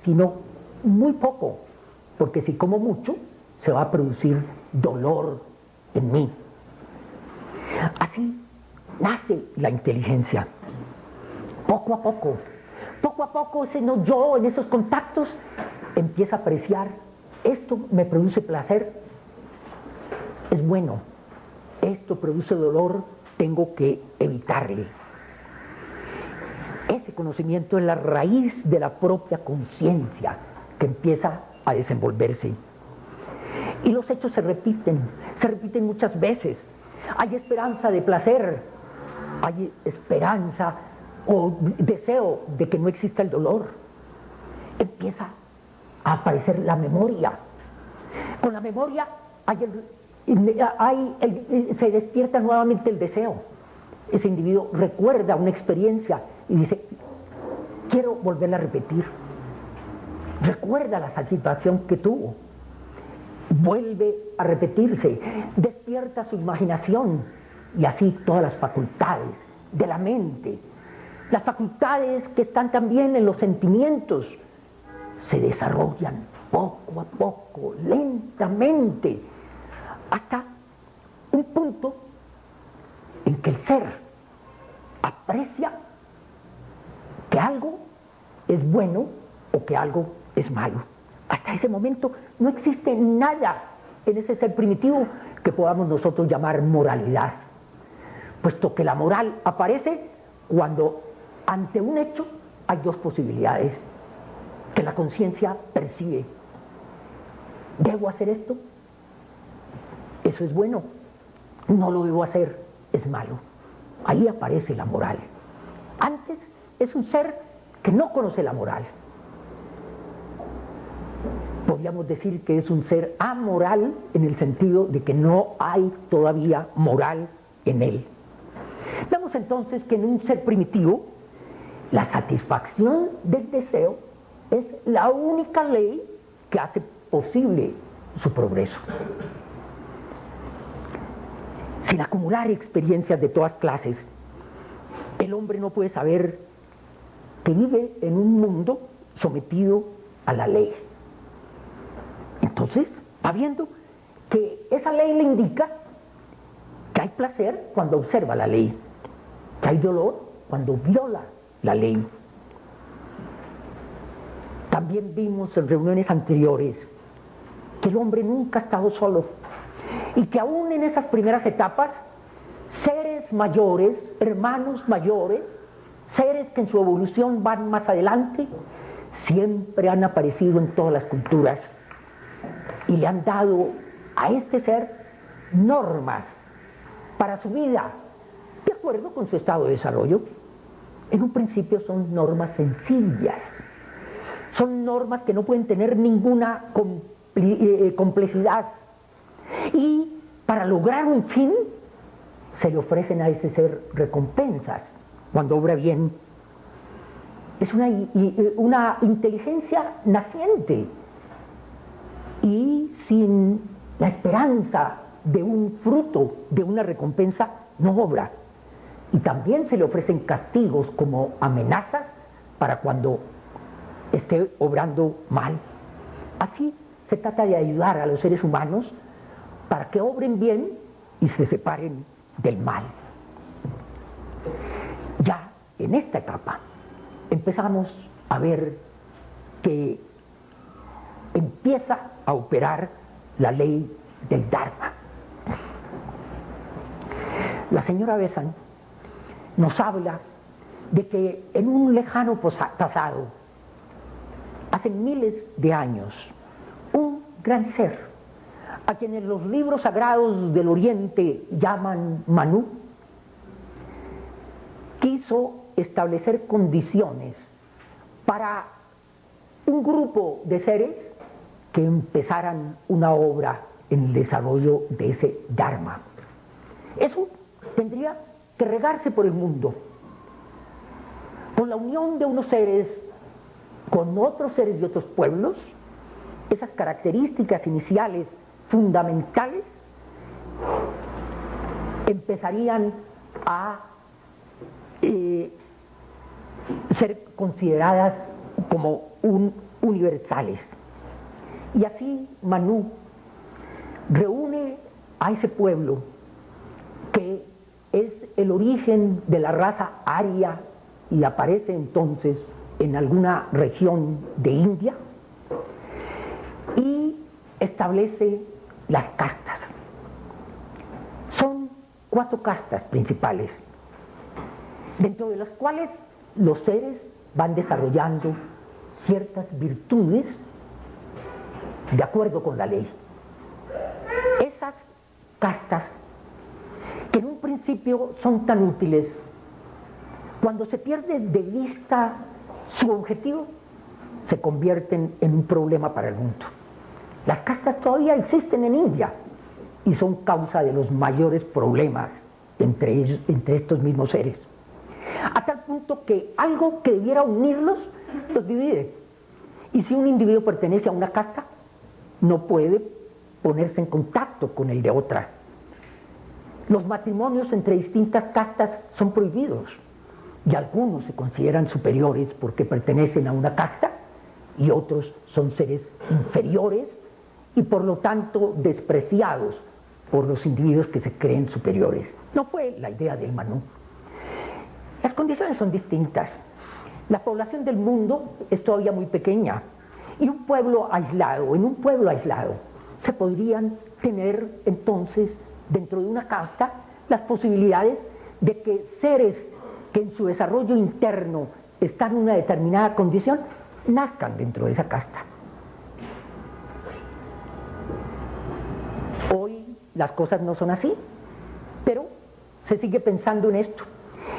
sino muy poco, porque si como mucho, se va a producir dolor en mí. Así nace la inteligencia. Poco a poco ese no yo en esos contactos empieza a apreciar, esto me produce placer, es bueno, esto produce dolor, tengo que evitarle. Ese conocimiento es la raíz de la propia conciencia que empieza a desenvolverse. Y los hechos se repiten muchas veces. Hay esperanza de placer, hay esperanza o deseo de que no exista el dolor. Empieza a aparecer la memoria. Con la memoria se despierta nuevamente el deseo. Ese individuo recuerda una experiencia y dice, quiero volverla a repetir. Recuerda la satisfacción que tuvo. Vuelve a repetirse, despierta su imaginación y así todas las facultades de la mente, las facultades que están también en los sentimientos, se desarrollan poco a poco, lentamente, hasta un punto en que el ser aprecia que algo es bueno o que algo es malo. Hasta ese momento no existe nada en ese ser primitivo que podamos nosotros llamar moralidad, puesto que la moral aparece cuando ante un hecho hay dos posibilidades que la conciencia percibe. ¿Debo hacer esto? Eso es bueno. No lo debo hacer, es malo. Ahí aparece la moral. Antes es un ser que no conoce la moral. Podríamos decir que es un ser amoral en el sentido de que no hay todavía moral en él. Vemos entonces que en un ser primitivo la satisfacción del deseo es la única ley que hace posible su progreso. Sin acumular experiencias de todas clases, el hombre no puede saber que vive en un mundo sometido a la ley. Entonces, va viendo que esa ley le indica que hay placer cuando observa la ley, que hay dolor cuando viola la ley. También vimos en reuniones anteriores que el hombre nunca ha estado solo y que aún en esas primeras etapas, seres mayores, hermanos mayores, seres que en su evolución van más adelante, siempre han aparecido en todas las culturas y le han dado a este ser normas para su vida, de acuerdo con su estado de desarrollo. En un principio son normas sencillas, son normas que no pueden tener ninguna complejidad, y para lograr un fin se le ofrecen a ese ser recompensas cuando obra bien. Es una inteligencia naciente y sin la esperanza de un fruto, de una recompensa, no obra. Y también se le ofrecen castigos como amenazas para cuando esté obrando mal. Así se trata de ayudar a los seres humanos para que obren bien y se separen del mal. Ya en esta etapa empezamos a ver que empieza a operar la ley del Dharma. La señora Besant nos habla de que en un lejano pasado, hace miles de años, un gran ser, a quienes los libros sagrados del Oriente llaman Manu, quiso establecer condiciones para un grupo de seres que empezaran una obra en el desarrollo de ese Dharma. Eso tendría que regarse por el mundo, con la unión de unos seres con otros seres de otros pueblos. Esas características iniciales fundamentales empezarían a ser consideradas como universales. Y así Manú reúne a ese pueblo que es el origen de la raza aria y aparece entonces en alguna región de India, y establece las castas. Son 4 castas principales, dentro de las cuales los seres van desarrollando ciertas virtudes de acuerdo con la ley. Esas castas, que en un principio son tan útiles, cuando se pierde de vista su objetivo, se convierten en un problema para el mundo. Las castas todavía existen en India y son causa de los mayores problemas entre estos mismos seres, a tal punto que algo que debiera unirlos los divide. Y si un individuo pertenece a una casta, no puede ponerse en contacto con el de otra. Los matrimonios entre distintas castas son prohibidos, y algunos se consideran superiores porque pertenecen a una casta, y otros son seres inferiores y por lo tanto despreciados por los individuos que se creen superiores. No fue la idea del Manú. Las condiciones son distintas. La población del mundo es todavía muy pequeña, y en un pueblo aislado, se podrían tener entonces dentro de una casta las posibilidades de que seres que en su desarrollo interno están en una determinada condición nazcan dentro de esa casta. Hoy las cosas no son así, pero se sigue pensando en esto.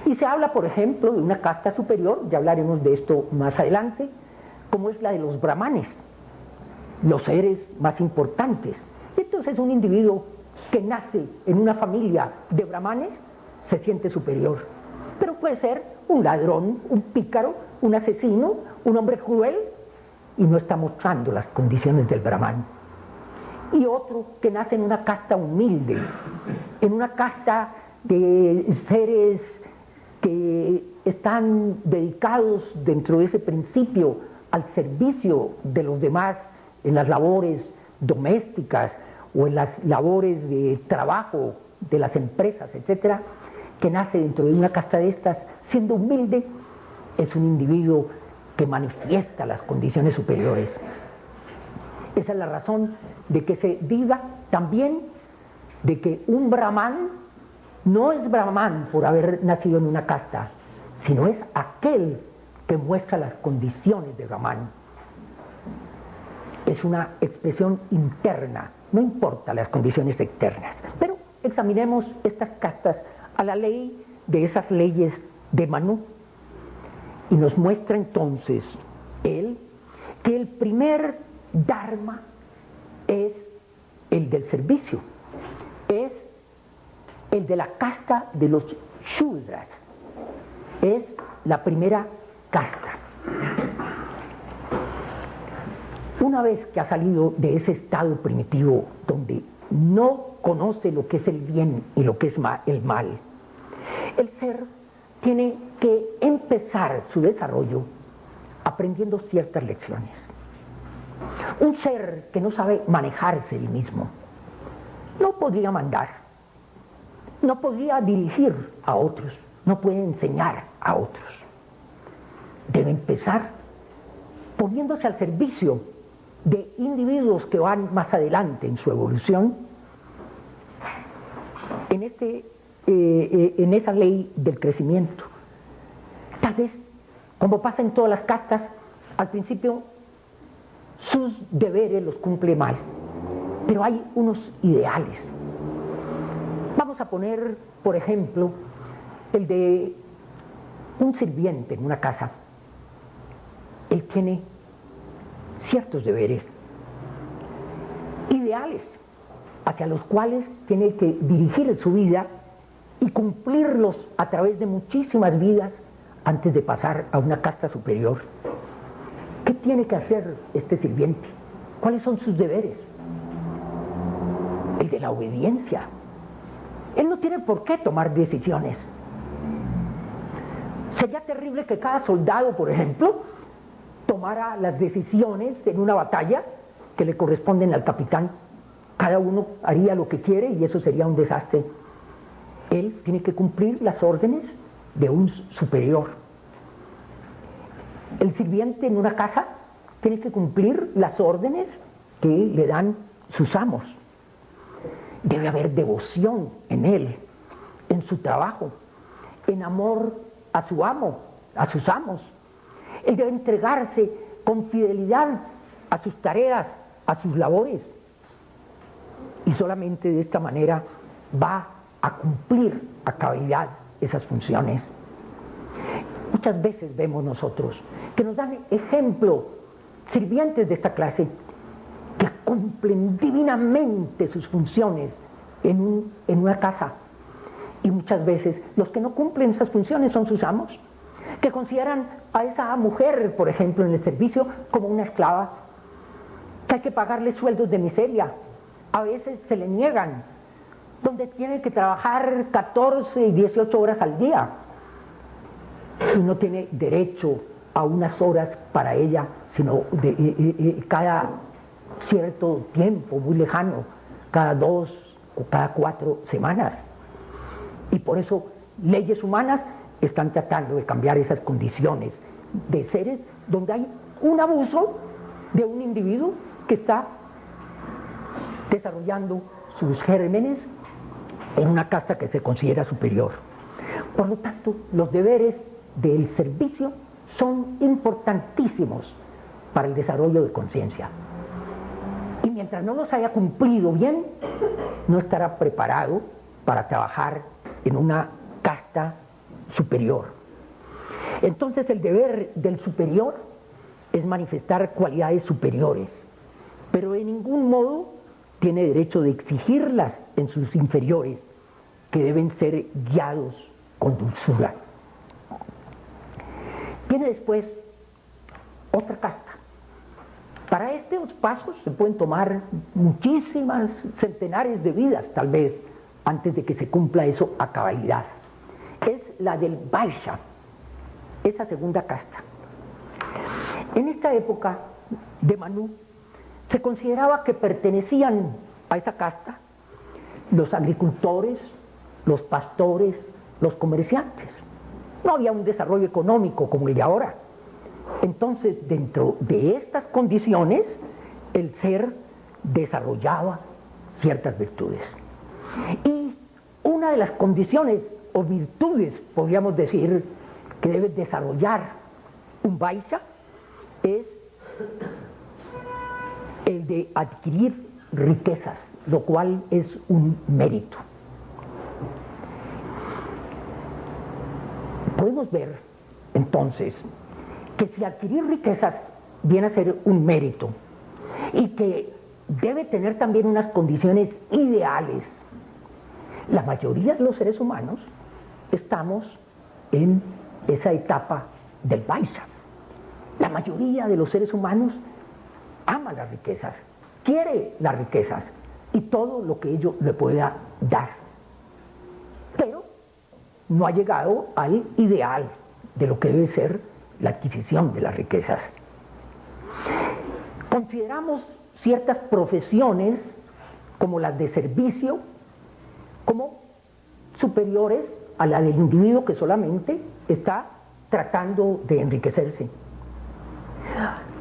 Y se habla, por ejemplo, de una casta superior, ya hablaremos de esto más adelante, como es la de los brahmanes, los seres más importantes. Entonces un individuo que nace en una familia de brahmanes se siente superior, pero puede ser un ladrón, un pícaro, un asesino, un hombre cruel, y no está mostrando las condiciones del brahman. Y otro que nace en una casta humilde, en una casta de seres que están dedicados dentro de ese principio al servicio de los demás en las labores domésticas o en las labores de trabajo de las empresas, etcétera, que nace dentro de una casta de estas, siendo humilde, es un individuo que manifiesta las condiciones superiores. Esa es la razón de que se diga también de que un brahman no es brahman por haber nacido en una casta, sino es aquel que muestra las condiciones de brahman. Es una expresión interna, no importa las condiciones externas. Pero examinemos estas castas a la ley de esas leyes de Manú, y nos muestra entonces él que el primer dharma es el del servicio, es el de la casta de los shudras, es la primera casta. Una vez que ha salido de ese estado primitivo donde no conoce lo que es el bien y lo que es el mal, el ser tiene que empezar su desarrollo aprendiendo ciertas lecciones. Un ser que no sabe manejarse él mismo no podría mandar, no podría dirigir a otros, no puede enseñar a otros. Debe empezar poniéndose al servicio de individuos que van más adelante en su evolución, en esa ley del crecimiento. Tal vez, como pasa en todas las castas, al principio sus deberes los cumple mal, pero hay unos ideales. Vamos a poner, por ejemplo, el de un sirviente en una casa. Él tiene ciertos deberes, ideales, hacia los cuales tiene que dirigir su vida y cumplirlos a través de muchísimas vidas antes de pasar a una casta superior. ¿Qué tiene que hacer este sirviente? ¿Cuáles son sus deberes? El de la obediencia. Él no tiene por qué tomar decisiones. Sería terrible que cada soldado, por ejemplo, tomara las decisiones en una batalla que le corresponden al capitán. Cada uno haría lo que quiere y eso sería un desastre. Él tiene que cumplir las órdenes de un superior. El sirviente en una casa tiene que cumplir las órdenes que le dan sus amos. Debe haber devoción en él, en su trabajo, en amor a su amo, a sus amos. Él debe entregarse con fidelidad a sus tareas, a sus labores. Y solamente de esta manera va a cumplir a cabalidad esas funciones. Muchas veces vemos nosotros que nos dan ejemplo sirvientes de esta clase que cumplen divinamente sus funciones en una casa. Y muchas veces los que no cumplen esas funciones son sus amos, que consideran a esa mujer, por ejemplo, en el servicio como una esclava, que hay que pagarle sueldos de miseria, a veces se le niegan, donde tiene que trabajar 14 y 18 horas al día y no tiene derecho a unas horas para ella, sino cada cierto tiempo muy lejano, cada 2 o cada 4 semanas. Y por eso leyes humanas están tratando de cambiar esas condiciones de seres donde hay un abuso de un individuo que está desarrollando sus gérmenes en una casta que se considera superior. Por lo tanto, los deberes del servicio son importantísimos para el desarrollo de conciencia. Y mientras no los haya cumplido bien, no estará preparado para trabajar en una casta superior. Entonces el deber del superior es manifestar cualidades superiores, pero de ningún modo tiene derecho de exigirlas en sus inferiores, que deben ser guiados con dulzura. Viene después otra casta. Para estos pasos se pueden tomar muchísimas centenares de vidas, tal vez, antes de que se cumpla eso a cabalidad. Es la del Vaishya, esa segunda casta. En esta época de Manu se consideraba que pertenecían a esa casta los agricultores, los pastores, los comerciantes. No había un desarrollo económico como el de ahora. Entonces, dentro de estas condiciones, el ser desarrollaba ciertas virtudes. Y una de las condiciones o virtudes, podríamos decir, que debe desarrollar un Vaishya es el de adquirir riquezas, lo cual es un mérito. Podemos ver, entonces, que si adquirir riquezas viene a ser un mérito y que debe tener también unas condiciones ideales, la mayoría de los seres humanos estamos en esa etapa del Vaishya. La mayoría de los seres humanos ama las riquezas, quiere las riquezas y todo lo que ello le pueda dar, pero no ha llegado al ideal de lo que debe ser la adquisición de las riquezas. Consideramos ciertas profesiones como las de servicio como superiores a la del individuo que solamente está tratando de enriquecerse.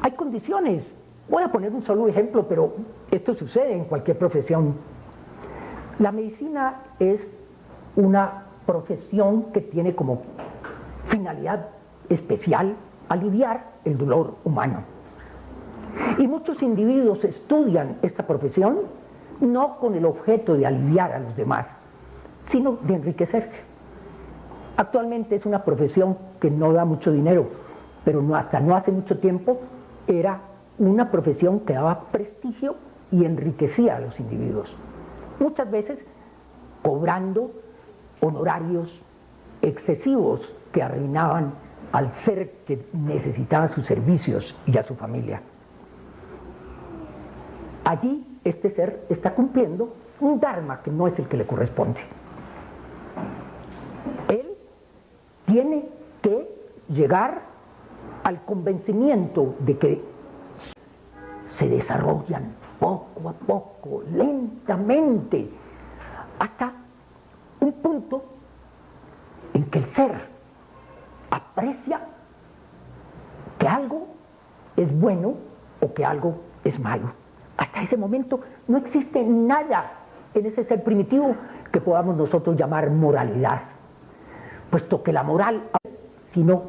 Hay condiciones. Voy a poner un solo ejemplo, pero esto sucede en cualquier profesión. La medicina es una profesión que tiene como finalidad especial aliviar el dolor humano. Y muchos individuos estudian esta profesión no con el objeto de aliviar a los demás, sino de enriquecerse. Actualmente es una profesión que no da mucho dinero, pero hasta no hace mucho tiempo era una profesión que daba prestigio y enriquecía a los individuos, muchas veces cobrando honorarios excesivos que arruinaban al ser que necesitaba sus servicios y a su familia. Allí este ser está cumpliendo un dharma que no es el que le corresponde. Él tiene que llegar al convencimiento de que se desarrollan poco a poco, lentamente, hasta un punto en que el ser aprecia que algo es bueno o que algo es malo. Hasta ese momento no existe nada en ese ser primitivo que podamos nosotros llamar moralidad, puesto que la moral, sino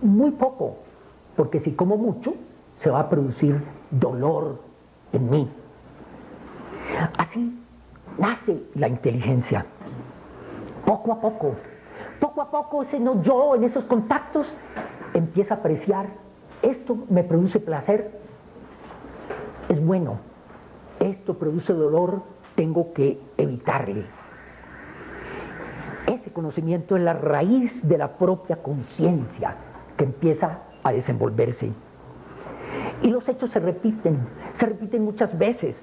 muy poco, porque si como mucho, se va a producir dolor en mí. Así nace la inteligencia. Poco a poco ese no yo en esos contactos empieza a apreciar, esto me produce placer, es bueno, esto produce dolor, tengo que evitarle. Ese conocimiento es la raíz de la propia conciencia que empieza a desenvolverse. Y los hechos se repiten muchas veces.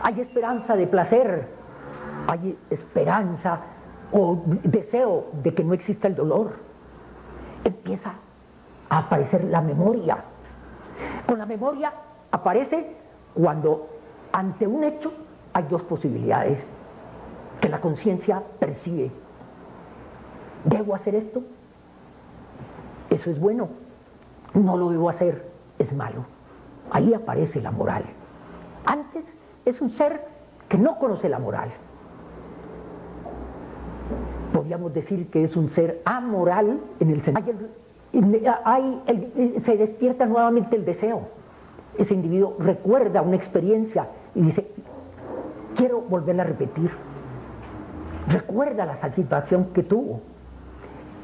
Hay esperanza de placer, hay esperanza o deseo de que no exista el dolor. Empieza a aparecer la memoria. Con la memoria aparece cuando ante un hecho hay dos posibilidades que la conciencia percibe. ¿Debo hacer esto? Eso es bueno. No lo debo hacer, es malo. Ahí aparece la moral. Antes es un ser que no conoce la moral. Podríamos decir que es un ser amoral en el sentido. Se despierta nuevamente el deseo. Ese individuo recuerda una experiencia y dice, quiero volverla a repetir. Recuerda la satisfacción que tuvo.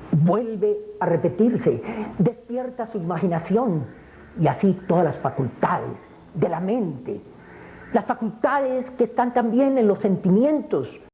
Vuelve a repetirse, despierta su imaginación y así todas las facultades de la mente, las facultades que están también en los sentimientos.